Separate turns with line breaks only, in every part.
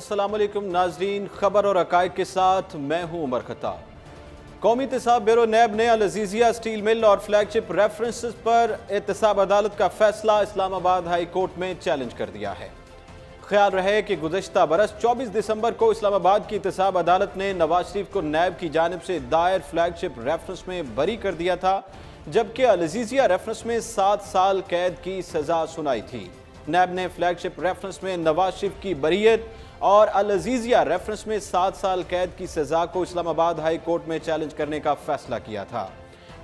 अस्सलाम वालेकुम नाजरीन, खबर और हक़ाइक़ के साथ मैं हूं उमर खत्ताब। कौमी एहतसाब ब्यूरो नैब ने अल अज़ीज़िया स्टील मिल और फ्लैगशिप रेफरेंसेस पर एहतसाब अदालत का फैसला इस्लामाबाद हाई कोर्ट में चैलेंज कर दिया है। ख्याल रहे कि गुज़श्ता बरस 24 दिसंबर को इस्लामाबाद की एहतसाब अदालत ने नवाज शरीफ को नैब की जानिब से दायर फ्लैगशिप रेफरेंस में बरी कर दिया था, जबकि अल अज़ीज़िया रेफरेंस में 7 साल कैद की सज़ा सुनाई थी। नैब ने फ्लैगशिप रेफरेंस में नवाज शरीफ की बरीयत और अल अज़ीज़िया रेफरेंस में 7 साल कैद की सज़ा को इस्लामाबाद हाई कोर्ट में चैलेंज करने का फैसला किया था।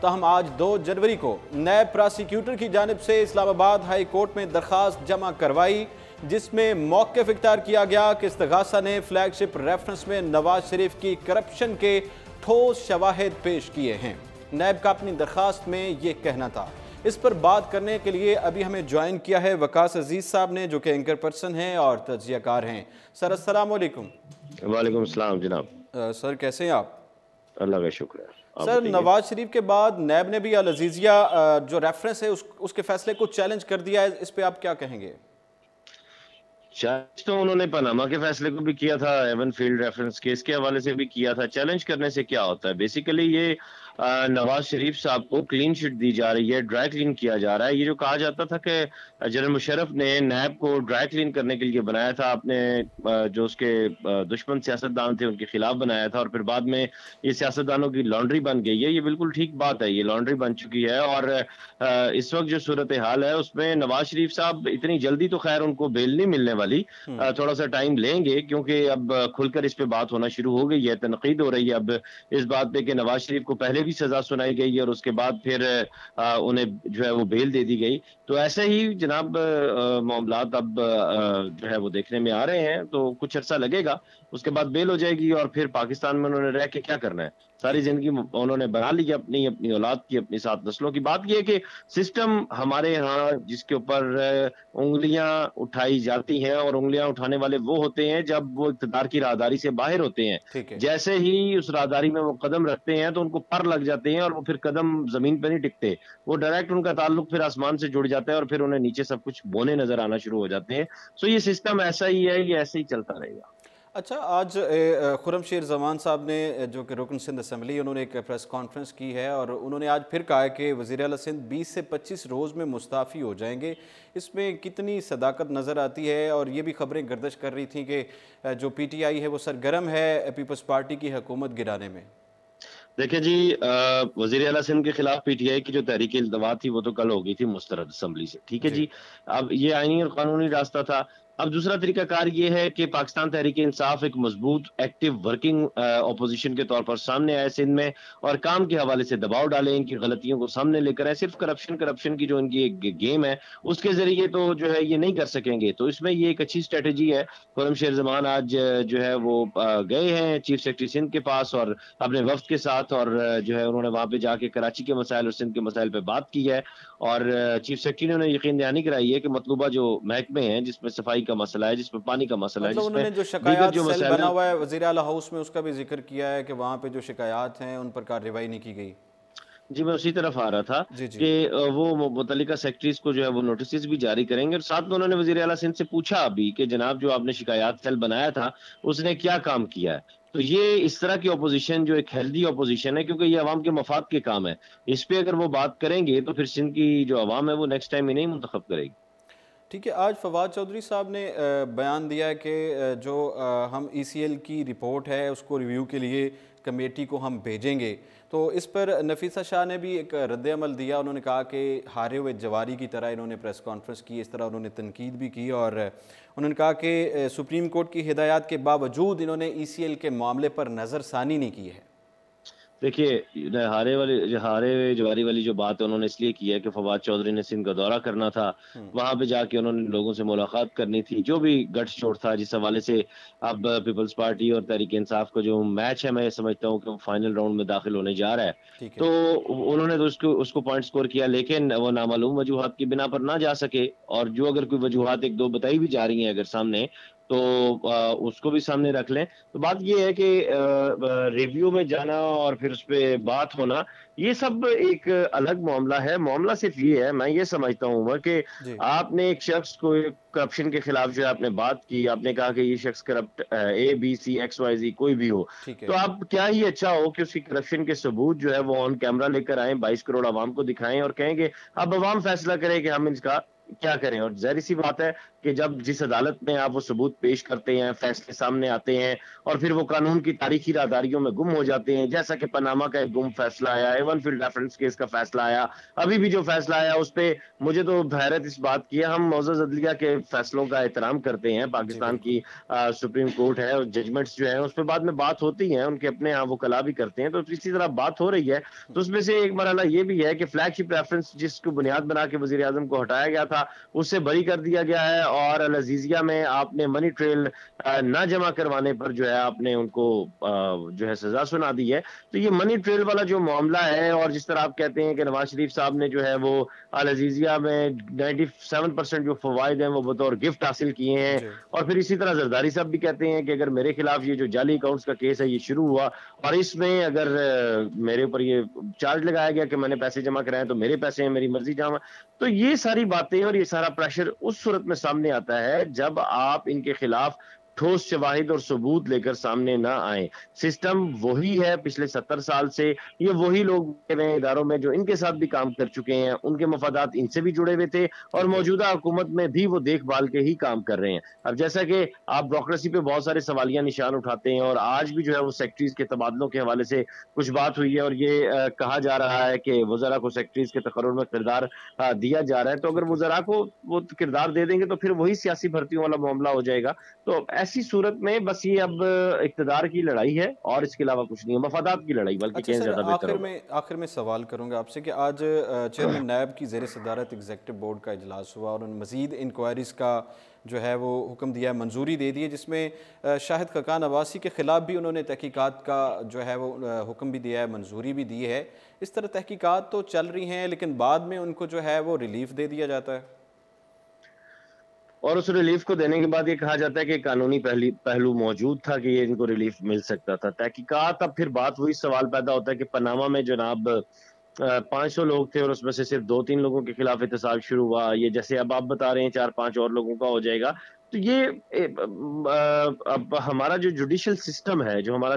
ताहम आज 2 जनवरी को नैब प्रोसिक्यूटर की जानिब से इस्लामाबाद हाई कोर्ट में दरख्वास्त जमा करवाई, जिसमें मौक़िफ़ इख्तियार किया गया कि इस्तग़ासा ने फ्लैगशिप रेफरेंस में नवाज शरीफ की करप्शन के ठोस शवाहिद पेश किए हैं। नैब का अपनी दरख्वास्त में ये कहना था। इस पर बात करने के लिए अभी हमें ज्वाइन किया है वकास अजीज साहब ने, जो कि एंकर पर्सन हैं और तज्ज़ियाकार हैं। सर अस्सलाम वालेकुम।
वालेकुम सलाम जनाब।
सर कैसे हैं आप?
अल्लाह का शुक्र है।
सर नवाज शरीफ के बाद नैब ने भी अल अज़ीज़िया जो रेफरेंस है उसके फैसले को चैलेंज कर दिया है, इस पे आप क्या कहेंगे?
चैलेंज तो उन्होंने पनामा के फैसले को भी किया था, एवन फील्ड रेफरेंस केस के हवाले से भी किया था। चैलेंज करने से क्या होता है? बेसिकली ये नवाज शरीफ साहब को क्लीन चिट दी जा रही है, ड्राई क्लीन किया जा रहा है। ये जो कहा जाता था कि जनरल मुशर्रफ ने नैब को ड्राई क्लीन करने के लिए बनाया था, आपने जो उसके दुश्मन सियासतदान थे उनके खिलाफ बनाया था और फिर बाद में ये सियासतदानों की लॉन्ड्री बन गई है। ये बिल्कुल ठीक बात है, ये लॉन्ड्री बन चुकी है। और इस वक्त जो सूरत हाल है उसमें नवाज शरीफ साहब इतनी जल्दी तो खैर उनको बेल नहीं मिलने वाली, थोड़ा सा टाइम लेंगे, क्योंकि अब खुलकर इस पे बात होना शुरू हो गई है। तनकीद हो रही है अब इस बात पे कि नवाज शरीफ को पहले भी सजा सुनाई गई और उसके बाद फिर उन्हें जो है वो बेल दे दी गई। तो ऐसे ही जनाब मामलात अब जो है वो देखने में आ रहे हैं। तो कुछ अरसा लगेगा, उसके बाद बेल हो जाएगी और फिर पाकिस्तान में उन्होंने रह के क्या करना है? सारी जिंदगी उन्होंने बना ली अपनी औलाद की, अपनी 7 नस्लों की। बात यह है कि सिस्टम हमारे यहाँ जिसके ऊपर उंगलियां उठाई जाती हैं, और उंगलियां उठाने वाले वो होते हैं जब वो इक़्तिदार की राहदारी से बाहर होते हैं। जैसे ही उस राहदारी में वो कदम रखते हैं तो उनको पर लग जाते हैं और वो फिर कदम जमीन पर नहीं टिकते, वो डायरेक्ट उनका ताल्लुक फिर आसमान से जुड़ जाता है और फिर उन्हें नीचे सब कुछ बोने नजर आना शुरू हो जाते हैं। सो ये सिस्टम ऐसा ही है, ये ऐसे ही चलता रहेगा।
अच्छा, आज खुर्रमशीर जमान साहब ने, जो कि रुकन सिंध असम्बली, उन्होंने एक प्रेस कॉन्फ्रेंस की है और उन्होंने आज फिर कहा है कि वज़ीर आला सिंध 20 से 25 रोज़ में मुस्ताफ़ी हो जाएंगे। इसमें कितनी सदाकत नज़र आती है? और ये भी खबरें गर्दिश कर रही थी कि जो PTI है वो सरगर्म है पीपल्स पार्टी की हुकूमत गिराने में।
देखिए जी, वज़ीर आला सिंध के खिलाफ PTI की जो तहरीक इल्तवा थी वो तो कल हो गई थी मुस्तरद असम्बली से, ठीक है जी। अब ये आईनी और कानूनी रास्ता था। अब दूसरा तरीकाकार ये है कि पाकिस्तान तहरीक इंसाफ एक मजबूत एक्टिव वर्किंग अपोजिशन के तौर पर सामने आए सिंध में और काम के हवाले से दबाव डाले, इनकी गलतियों को सामने लेकर आए। सिर्फ करप्शन की जो इनकी एक गेम है उसके जरिए तो जो है ये नहीं कर सकेंगे। तो इसमें ये एक अच्छी स्ट्रेटेजी है। खुर्रमशीर ज़मान आज जो है वो गए हैं चीफ सेक्रेटरी सिंध के पास और अपने वफ्द के साथ, और जो है उन्होंने वहां पे जाके कराची के मसाइल और सिंध के मसाइल पे बात की है। और चीफ सेक्रेटरी ने उन्हें यकीन दहानी कराई है कि मतलूबा जो महकमे हैं, जिसमें सफाई का मसला है, जिसमें पानी का मसला है,
उन्होंने जो शिकायत सेल बना हुआ है वज़ीर आला हाउस में, उसका भी जिक्र किया है कि वहाँ पे जो शिकायत हैं उन पर कार्रवाई नहीं की गई।
जी, मैं उसी तरफ आ रहा था कि वो मुतल्लिका सेक्रेटरीज को जो है वो नोटिस भी जारी करेंगे। और साथ में उन्होंने वज़ीर आला सिंध से पूछा अभी कि जनाब जो आपने शिकायत सेल बनाया था उसने क्या काम किया है। तो ये इस तरह की अपोजिशन जो एक हेल्दी अपोजिशन है, क्योंकि ये अवाम के मफाद के काम है, इस पे अगर वो बात करेंगे तो फिर सिंध की जो अवाम है वो नेक्स्ट टाइम इन्हें मुंतखब करेगी।
ठीक है, आज फवाद चौधरी साहब ने बयान दिया है कि जो हम ECL की रिपोर्ट है उसको रिव्यू के लिए कमेटी को हम भेजेंगे। तो इस पर नफीसा शाह ने भी एक रद्द-ए-अमल दिया। उन्होंने कहा कि हारे हुए जवारी की तरह इन्होंने प्रेस कॉन्फ्रेंस की, इस तरह उन्होंने तनकीद भी की और उन्होंने कहा कि सुप्रीम कोर्ट की हिदायत के बावजूद इन्होंने ECL के मामले पर नज़रसानी नहीं की है।
देखिए, हारे जवारी वाली जो बात है उन्होंने इसलिए की है कि फवाद चौधरी ने सिंध का दौरा करना था, वहां पे जाके उन्होंने लोगों से मुलाकात करनी थी, जो भी गठस चोट था जिस हवाले से अब पीपल्स पार्टी और तहरीक इंसाफ का जो मैच है, मैं समझता हूँ कि वो फाइनल राउंड में दाखिल होने जा रहा है। तो उन्होंने तो उसको पॉइंट स्कोर किया, लेकिन वो नामालूम वजूहात की बिना पर ना जा सके। और जो अगर कोई वजूहात 1-2 बताई भी जा रही हैं अगर सामने, تو اس کو بھی سامنے رکھ لیں. تو بات یہ ہے کہ ریویو میں جانا اور پھر اس پہ بات ہونا یہ سب ایک الگ معاملہ ہے. معاملہ صرف یہ ہے، میں یہ سمجھتا ہوں عمر، کہ
جی
آپ نے ایک شخص کو کرپشن کے خلاف جو ہے آپ نے بات کی، آپ نے کہا کہ یہ شخص corrupt A B C X Y Z کوئی بھی ہو،
ٹھیک ہے.
تو آپ کیا ہی اچھا ہو کہ اس کی کرپشن کے ثبوت جو ہے وہ آن کیمرہ لے کر آئیں، 22 کروڑ عوام کو دکھائیں اور کہیں کہ اب عوام فیصلہ کرے کہ ہم اس کا کیا کریں. اور ظاہر سی بات ہے کہ جب جس عدالت میں آپ وہ ثبوت پیش کرتے ہیں، فیصلے سامنے آتے ہیں اور پھر وہ قانون کی تاریخی راہداریوں میں گم ہو جاتے ہیں، جیسا کہ پاناما کا ایک گم فیصلہ آیا، ایون فیلڈ ریفرنس کیس کا فیصلہ آیا، ابھی بھی جو فیصلہ آیا اس پہ مجھے تو حیرت اس بات کی ہے. ہم معزز عدلیہ کے فیصلوں کا احترام کرتے ہیں،
جی
پاکستان
بالکل.
کی سپریم کورٹ ہے اور ججمنٹس جو ہیں اس پہ بعد میں بات ہوتی ہیں، ان کے اپنے ہاں وکلا بھی کرتے ہیں، تو اسی طرح بات ہو رہی ہے. تو اس میں سے ایک مرحلہ یہ بھی ہے کہ فلیگ شپ ریفرنس جس کو بنیاد بنا کے وزیر اعظم کو ہٹایا گیا تھا اس سے بری کر دیا گیا ہے، اور العزیزیہ میں آپ نے منی ٹریل نہ جمع کروانے پر جو ہے آپ نے ان کو جو ہے سزا سنا دی ہے. تو یہ منی ٹریل والا جو معاملہ ہے، اور جس طرح آپ کہتے ہیں کہ نواز شریف صاحب نے جو ہے وہ العزیزیہ میں 97% جو فوائد ہیں وہ بطور گفٹ حاصل کیے ہیں،
جی
اور پھر اسی طرح زرداری صاحب بھی کہتے ہیں کہ اگر میرے خلاف یہ جو جعلی اکاؤنٹس کا کیس ہے یہ شروع ہوا اور اس میں اگر میرے اوپر یہ چارج لگایا گیا کہ میں نے پیسے جمع کرائے تو میرے پیسے ہیں، میری مرضی جمع. تو یہ ساری باتیں اور یہ سارا پریشر اس صورت میں سامنے آتا ہے جب آپ ان کے خلاف ٹھوس شواہد اور ثبوت لے کر سامنے نہ آئیں. سسٹم وہی ہے پچھلے 70 سال سے، یہ وہی لوگ اداروں میں جو ان کے ساتھ بھی کام کر چکے ہیں، ان کے مفادات ان سے بھی جڑے ہوئے تھے اور
ٹھیک ہے.
موجودہ حکومت میں بھی وہ دیکھ بھال کے ہی کام کر رہے ہیں. اب جیسا کہ آپ بیوروکریسی پہ بہت سارے سوالیہ نشان اٹھاتے ہیں، اور آج بھی جو ہے وہ سیکٹریز کے تبادلوں کے حوالے سے کچھ بات ہوئی ہے اور یہ کہا جا رہا ہے کہ وزراء کو سیکٹریز کے تقرر میں کردار دیا جا رہا ہے. تو اگر
ٹھیک ہے.
وزراء کو وہ کردار دے دیں گے تو پھر وہی سیاسی بھرتیوں والا معاملہ ہو جائے گا. تو ایسی صورت میں بس یہ اب اقتدار کی لڑائی ہے اور اس کے علاوہ کچھ نہیں ہے، مفادات کی لڑائی بلکہ
اچھا
کہیں
سر،
زیادہ بہتر ہوگا.
آخر میں سوال کروں گا آپ سے کہ آج چیئرمین نیب کی زیر صدارت ایگزیکٹو بورڈ کا اجلاس ہوا اور انہوں نے مزید انکوائریز کا جو ہے وہ حکم دیا ہے، منظوری دے دی ہے، جس میں شاہد خاقان عباسی کے خلاف بھی انہوں نے تحقیقات کا جو ہے وہ حکم بھی دیا ہے، منظوری بھی دی ہے. اس طرح تحقیقات تو چل رہی ہیں لیکن بعد میں ان کو جو ہے وہ ریلیف دے دیا جاتا ہے.
اور اس ریلیف کو دینے کے بعد یہ کہا جاتا ہے کہ قانونی پہلو موجود تھا کہ یہ ان کو ریلیف مل سکتا تھا. تحقیقات اب پھر بات وہی سوال پیدا ہوتا ہے کہ پاناما میں جناب 500 لوگ تھے اور اس میں سے صرف 2-3 لوگوں کے خلاف احتساب شروع ہوا، یہ جیسے اب آپ بتا رہے ہیں 4-5 اور لوگوں کا ہو جائے گا. تو یہ اب ہمارا جو جوڈیشل سسٹم ہے، جو ہمارا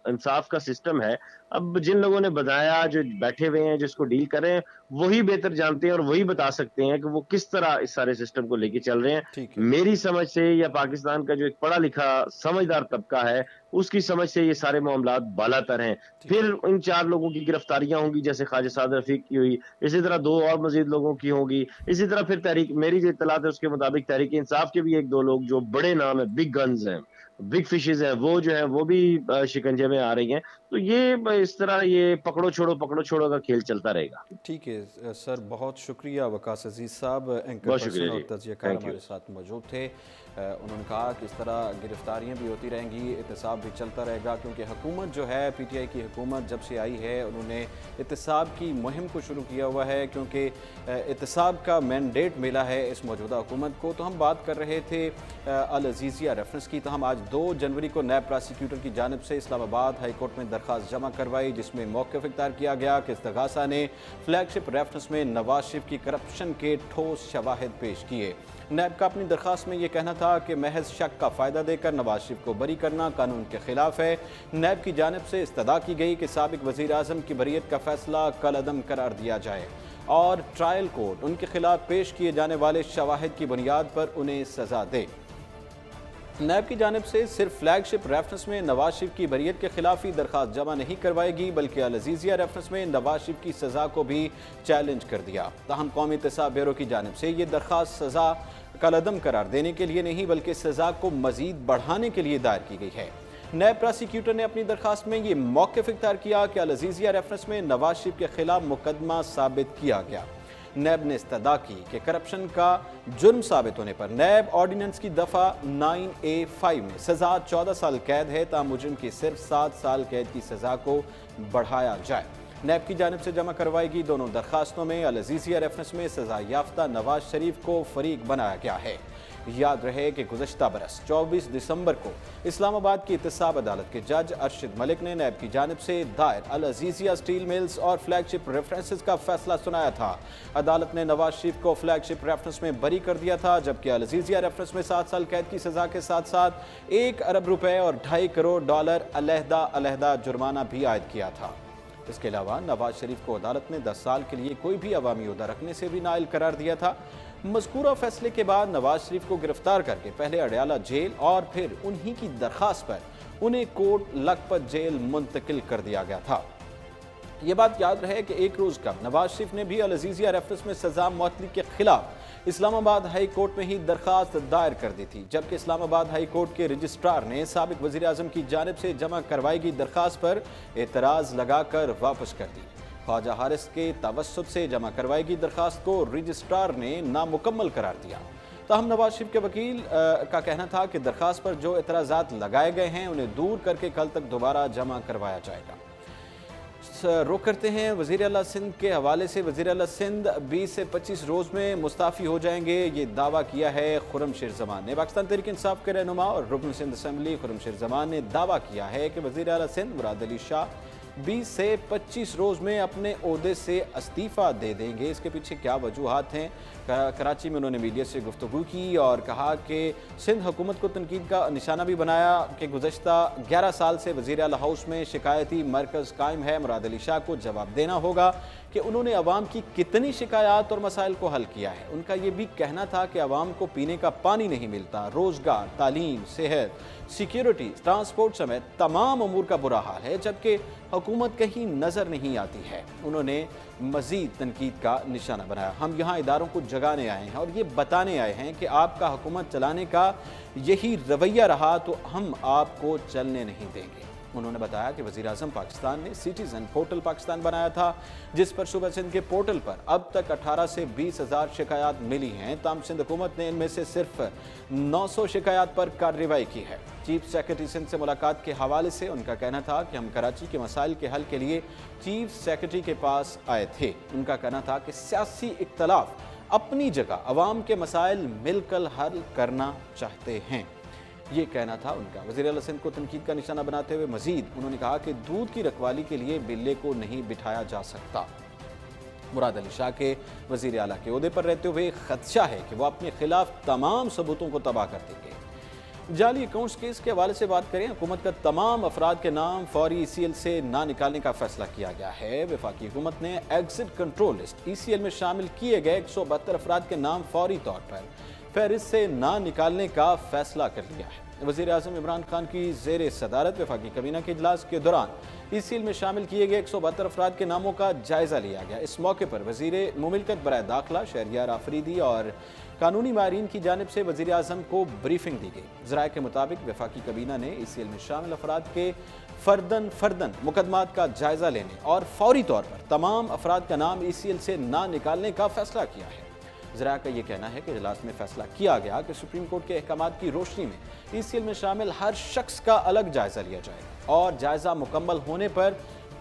انصاف کا سسٹم ہے، اب جن لوگوں نے بتایا، جو بیٹھے ہوئے ہیں، جس کو ڈیل کر رہے ہیں، وہی بہتر جانتے ہیں اور وہی بتا سکتے ہیں کہ وہ کس طرح اس سارے سسٹم کو لے کے چل رہے ہیں.
ٹھیک ہے.
میری سمجھ سے یا پاکستان کا جو ایک پڑھا لکھا سمجھدار طبقہ ہے اس کی سمجھ سے یہ سارے معاملات بالا تر ہیں. پھر ان 4 لوگوں کی گرفتاریاں ہوں گی جیسے خواجہ سعد رفیق کی ہوئی، اسی طرح 2 اور مزید لوگوں کی ہوں گی، اسی طرح پھر تحریک، میری جو اطلاعات ہے اس کے مطابق تحریک انصاف کے بھی 1-2 لوگ جو بڑے نام ہیں، بگ گنز ہیں، بگ فشز ہیں، وہ جو ہے وہ بھی شکنجے میں آ رہی ہیں. تو یہ اس طرح یہ پکڑو چھوڑو کا کھیل چلتا رہے گا.
ٹھیک ہے سر، بہت شکریہ. وقاص عزیز صاحب اینکر
بہت
پرسن
شکریہ
اور
جی،
تجزیہ کار
تھینک یو.
ہمارے ساتھ موجود تھے. انہوں نے کہا کہ اس طرح گرفتاریاں بھی ہوتی رہیں گی، احتساب بھی چلتا رہے گا، کیونکہ حکومت جو ہے پی ٹی آئی کی حکومت جب سے آئی ہے انہوں نے احتساب کی مہم کو شروع کیا ہوا ہے، کیونکہ احتساب کا مینڈیٹ ملا ہے اس موجودہ حکومت کو. تو ہم بات کر رہے تھے العزیزیہ ریفرنس کی. تو ہم آج 2 جنوری کو نیب پراسیکیوٹر کی جانب سے اسلام آباد ہائی کورٹ میں درخواست جمع کروائی، جس میں موقف اختیار کیا گیا کہ استغاثہ نے فلیگ شپ ریفرنس میں نواز شریف کی کرپشن کے ٹھوس شواہد پیش کیے. نیب کا اپنی درخواست میں یہ کہنا تھا کہ محض شک کا فائدہ دے کر نواز شریف کو بری کرنا قانون کے خلاف ہے. نیب کی جانب سے استدعا کی گئی کہ سابق وزیر اعظم کی بریت کا فیصلہ کالعدم قرار دیا جائے اور ٹرائل کورٹ ان کے خلاف پیش کیے جانے والے شواہد کی بنیاد پر انہیں سزا دے. نیب کی جانب سے صرف فلیگ شپ ریفرنس میں نواز شریف کی بریت کے خلاف ہی درخواست جمع نہیں کروائے گی، بلکہ العزیزیہ ریفرنس میں نواز شریف کی سزا کو بھی چیلنج کر دیا. تاہم قومی احتساب بیورو کی جانب سے یہ درخواست سزا کالعدم قرار دینے کے لیے نہیں بلکہ سزا کو مزید بڑھانے کے لیے دائر کی گئی ہے. نیب پراسیکیوٹر نے اپنی درخواست میں یہ موقف اختیار کیا کہ العزیزیہ ریفرنس میں نواز شریف کے خلاف مقدمہ ثابت کیا گیا. نیب نے استدعا کی کہ کرپشن کا جرم ثابت ہونے پر نیب آرڈیننس کی دفعہ 9A5 میں سزا 14 سال قید ہے، تاہم مجرم کی صرف 7 سال قید کی سزا کو بڑھایا جائے. نیب کی جانب سے جمع کروائی گئی دونوں درخواستوں میں العزیزیہ ریفرنس میں سزا یافتہ نواز شریف کو فریق بنایا گیا ہے. याद रहे कि गुज़श्ता बरस 24 दिसंबर को इस्लामाबाद की एहतसाब अदालत के जज अरशद मलिक ने नैब की जानिब से दायर अल अजीज़िया स्टील मिल्स और फ्लैगशिप रेफरेंसेस का फैसला सुनाया था। अदालत ने नवाज शरीफ को फ्लैगशिप रेफरेंस में बरी कर दिया था, जबकि अल अजीज़िया रेफरेंस में 7 साल कैद की सजा के साथ साथ 1 अरब रुपए और $2.5 करोड़ अलहदा जुर्माना भी आयद किया था। इसके अलावा नवाज शरीफ को अदालत ने 10 साल के लिए कोई भी अवामी ओहदा रखने से भी नाइल करार दिया था। मज़कूरा फैसले के बाद नवाज शरीफ को गिरफ्तार करके पहले अडयाला जेल और फिर उन्हीं की दरख्वास्त पर उन्हें कोट लखपत जेल मुंतकिल कर दिया गया था। ये बात याद रहे कि एक रोज़ कब नवाज शरीफ ने भी अल अजीज़िया रेफरेंस में सजा मुअत्तली के खिलाफ इस्लामाबाद हाई कोर्ट में ही दरख्वास्त दायर कर दी थी, जबकि इस्लामाबाद हाई कोर्ट के रजिस्ट्रार ने साबिक वज़ीर आज़म की जानिब से जमा करवाई गई दरख्वास्त पर एतराज़ लगाकर वापस कर दी। ख्वाजा हारिस के तवस्सुत से जमा करवाई गई दरख्वास्त को रजिस्ट्रार ने नामुकम्मल करार दिया। ताहम नवाज शरीफ के वकील का कहना था कि दरख्वास्त पर जो एतराज़ात लगाए गए हैं उन्हें दूर करके कल तक दोबारा जमा करवाया जाएगा। रुख करते हैं वज़ीर आला सिंध के हवाले से। वज़ीर आला सिंध 20 से 25 रोज़ में मुस्ताफ़ी हो जाएंगे, ये दावा किया है खुर्रमशेर ज़मान ने। पाकिस्तान तहरीक इंसाफ के रहनुमा और रुकन सिंध असम्बली खुर्रमशेर ज़मान ने दावा किया है कि वज़ीर आला सिंध मुराद अली शाह 20 से 25 रोज़ में अपने ओहदे से इस्तीफ़ा दे देंगे। इसके पीछे क्या वजूहात हैं? कराची में उन्होंने मीडिया से गुफ्तगू की और कहा कि सिंध हुकूमत को तनकीद का निशाना भी बनाया कि गुज़श्ता 11 साल से वज़ीर आला हाउस में शिकायती मरकज़ कायम है। मुराद अली शाह को जवाब देना होगा कि उन्होंने अवाम की कितनी शिकायत और मसाइल को हल किया है। उनका ये भी कहना था कि अवाम को पीने का पानी नहीं मिलता, रोज़गार, तालीम, सेहत, सिक्योरिटी, ट्रांसपोर्ट समेत तमाम अमूर का बुरा हाल है, जबकि हुकूमत कहीं नज़र नहीं आती है। उन्होंने मज़ीद तनकीद का निशाना बनाया। हम यहाँ इदारों को जगाने आए हैं और ये बताने आए हैं कि आपका हुकूमत चलाने का यही रवैया रहा तो हम आपको चलने नहीं देंगे। उन्होंने बताया कि वज़ीर आज़म पाकिस्तान ने सिटीज़न पोर्टल पाकिस्तान बनाया था, जिस पर सूबा सिंध के पोर्टल पर अब तक 18 से 20 हज़ार शिकायत मिली हैं। ताम सिंध हुकूमत ने इनमें से सिर्फ 900 शिकायत पर कार्रवाई की है। चीफ सेक्रेटरी सिंध से मुलाकात के हवाले से उनका कहना था कि हम कराची के मसाइल के हल के लिए चीफ सेक्रेटरी के पास आए थे। उनका कहना था कि सियासी इख्तलाफ अपनी जगह, अवाम के मसाइल मिलकर हल करना चाहते हैं, ये कहना था उनका। वज़ीर आला सिंध को तनकीद का निशाना बनाते हुए मजीद उन्होंने कहा कि दूध की रखवाली के लिए बिल्ले को नहीं बिठाया जा सकता। मुराद अली शाह के वज़ीर आला के ओहदे पर रहते हुए खदशा है कि वो अपने खिलाफ तमाम सबूतों को तबाह कर देंगे। जाली अकाउंट्स केस के हवाले से बात करें, हुकूमत का तमाम अफराद के नाम फौरी ECL से ना निकालने का फैसला किया गया है। वफाकी हुकूमत ने एग्जिट कंट्रोल लिस्ट ECL में शामिल किए गए 172 अफराद के नाम फौरी तौर पर फहरिस्त से ना निकालने का फैसला कर लिया है। वज़ीर आज़म इमरान खान की ज़ेर सदारत वफाकी काबीना के इजलास के दौरान ECL में शामिल किए गए 172 अफराद के नामों का जायज़ा लिया गया। इस मौके पर वज़ीर मुमलिकत बराए दाखिला शहरियार आफरीदी और कानूनी माहिरीन की जानिब से वज़ीर आज़म को ब्रीफिंग दी गई। ज़राए के मुताबिक वफाकी काबीना ने ECL में शामिल अफराद के फर्दन मुकदमात का जायज़ा लेने और फौरी तौर पर तमाम अफराद का नाम ECL से ना निकालने का फैसला किया है। ज़रा का ये कहना है कि इजलास में फैसला किया गया कि सुप्रीम कोर्ट के अहकामात की रोशनी में ECL में शामिल हर शख्स का अलग जायज़ा लिया जाएगा और जायज़ा मुकम्मल होने पर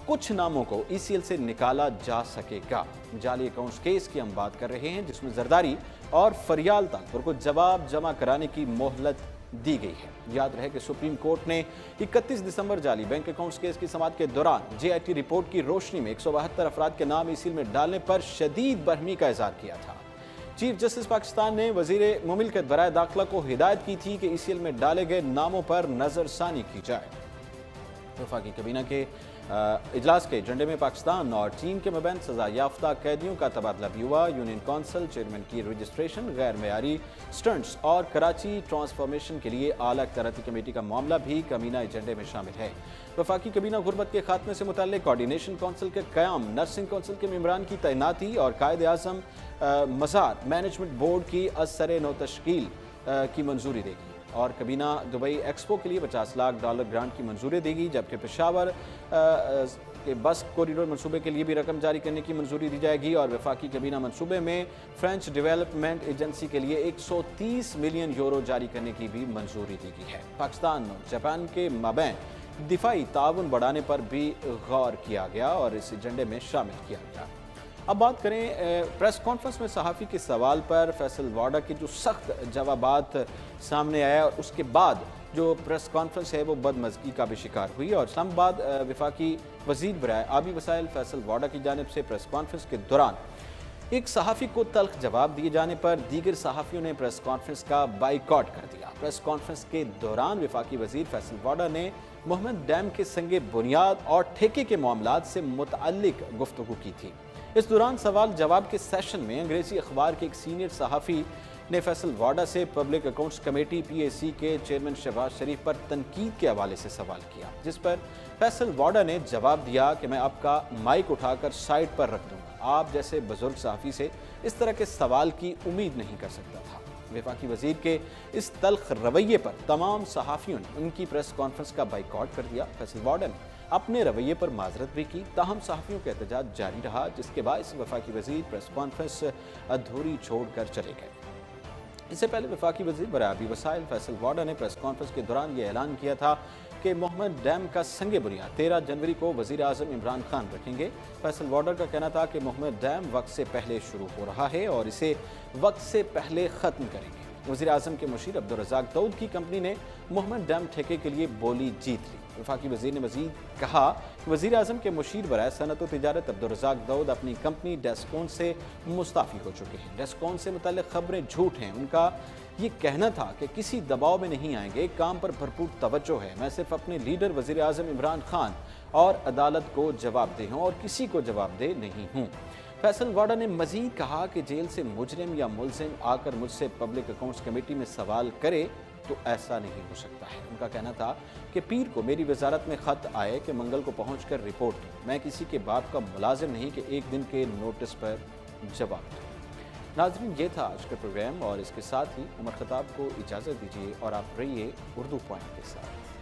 कुछ नामों को ECL से निकाला जा सकेगा। जाली अकाउंट्स केस की हम बात कर रहे हैं, जिसमें जरदारी और फरियाल ताकपुर को जवाब जमा कराने की मोहलत दी गई है। याद रहे कि सुप्रीम कोर्ट ने 31 दिसंबर जाली बैंक अकाउंट्स केस की समाअत के दौरान JIT रिपोर्ट की रोशनी में 172 अफराद के नाम ECL में डालने पर शदीद बरहमी का इज़हार किया था। चीफ जस्टिस पाकिस्तान ने वज़ीर मुमलिकत बराए दाखिला को हिदायत की थी कि ECL में डाले गए नामों पर नज़रसानी की जाए। वफाकी काबीना के इजलास के एजेंडे में पाकिस्तान और चीन के मबैन सजा याफ्ता कैदियों का तबादला भी हुआ। यूनियन कौंसिल चेयरमैन की रजिस्ट्रेशन, गैर मेयारी स्टंट्स और कराची ट्रांसफॉर्मेशन के लिए आला तरक्की कमेटी का मामला भी काबीना एजेंडे में शामिल है। वफाकी काबीना गुर्बत के खात्मे से मुताल्लिक कोऑर्डिनेशन कौंसिल के क़याम, नर्सिंग कौंसिल के मेंबरान की तैनाती और कायद आज़म मज़ार मैनेजमेंट बोर्ड की असर नो तश्कील की मंजूरी देगी और काबीना दुबई एक्सपो के लिए $50 लाख ग्रांट की मंजूरी देगी, जबकि पेशावर के बस कॉरिडोर मंसूबे के लिए भी रकम जारी करने की मंजूरी दी जाएगी और वफाकी काबीना मंसूबे में फ्रेंच डेवलपमेंट एजेंसी के लिए 130 मिलियन यूरो जारी करने की भी मंजूरी दी गई है। पाकिस्तान और जापान के मबैन दिफाई ताउन बढ़ाने पर भी गौर किया गया और इस एजेंडे में शामिल किया गया। अब बात करें प्रेस कॉन्फ्रेंस में सहाफ़ी के सवाल पर फैसल वाडा के जो सख्त जवाबात सामने आया और उसके बाद जो प्रेस कॉन्फ्रेंस है वो बदमज़गी का भी शिकार हुई और इस्लामाबाद वफाकी वज़ीर बराए आबी वसाइल फैसल वाडा की जानिब से प्रेस कॉन्फ्रेंस के दौरान एक सहाफ़ी को तल्ख जवाब दिए जाने पर दीगर सहाफ़ियों ने प्रेस कॉन्फ्रेंस का बाइकआउट कर दिया। प्रेस कॉन्फ्रेंस के दौरान वफाकी वज़ीर फैसल वाडा ने मोहम्मद डैम के संगे बुनियाद और ठेके के मामलात से मुतअल्लिक़ गुफ्तगू की थी। इस दौरान सवाल जवाब के सेशन में अंग्रेज़ी अखबार के एक सीनियर सहाफ़ी ने फैसल वाडा से पब्लिक अकाउंट्स कमेटी PAC के चेयरमैन शहबाज शरीफ पर तनकीद के हवाले से सवाल किया, जिस पर फैसल वाडा ने जवाब दिया कि मैं आपका माइक उठाकर साइड पर रख दूंगा। आप जैसे बुजुर्ग सहाफ़ी से इस तरह के सवाल की उम्मीद नहीं कर सकता था। वफाकी वज़ीर के इस तल्ख रवैये पर तमाम सहाफ़ियों ने उनकी प्रेस कॉन्फ्रेंस का बाइकआउट कर दिया। फैसल वाडा ने अपने रवैये पर माजरत भी की, ताहम सहाफ़ियों का एहतजाज जारी रहा, जिसके बायस वफाकी वज़ीर प्रेस कॉन्फ्रेंस अधूरी छोड़ कर चले गए। इससे पहले वफाकी वज़ीर बराए आबी वसाइल फैसल वाडा ने प्रेस कॉन्फ्रेंस के दौरान ये ऐलान किया था कि मोहम्मद डैम का संगे बुनियाद 13 जनवरी को वज़ीर आज़म इमरान खान रखेंगे। फैसल वाडा का कहना था कि मोहम्मद डैम वक्त से पहले शुरू हो रहा है और इसे वक्त से पहले ख़त्म करेंगे। वज़ीर आज़म के मुशीर अब्दुल रज़ाक दाऊद की कंपनी ने मोहम्मद डैम ठेके के लिए बोली जीत ली। वफाकी वज़ीर ने मज़ीद कहा कि वज़ीर आज़म के मुशीर बराए सनत व तिजारत अब्दुल रज़ाक दाऊद अपनी कंपनी डेस्कॉन से मुस्ताफ़ी हो चुके हैं। डेस्कॉन से मुतल्लिक़ खबरें झूठ हैं। उनका ये कहना था कि किसी दबाव में नहीं आएंगे, काम पर भरपूर तवज्जो है, मैं सिर्फ अपने लीडर वज़ीर आज़म इमरान खान और अदालत को जवाबदेह हूँ और किसी को जवाबदेह नहीं हूँ। फैसल वाडा ने मज़ीद कहा कि जेल से मुजरिम या मुलजिम आकर मुझसे पब्लिक अकाउंट्स कमेटी में सवाल करे तो ऐसा नहीं हो सकता है। उनका कहना था कि पीर को मेरी वजारत में ख़त आए कि मंगल को पहुँच कर रिपोर्ट दूँ। मैं किसी के बाप का मुलाजिम नहीं कि एक दिन के नोटिस पर जवाब दूँ। नाज़रीन, ये था आज का प्रोग्राम और इसके साथ ही उमर खताब को इजाज़त दीजिए और आप रहिए उर्दू पॉइंट के साथ।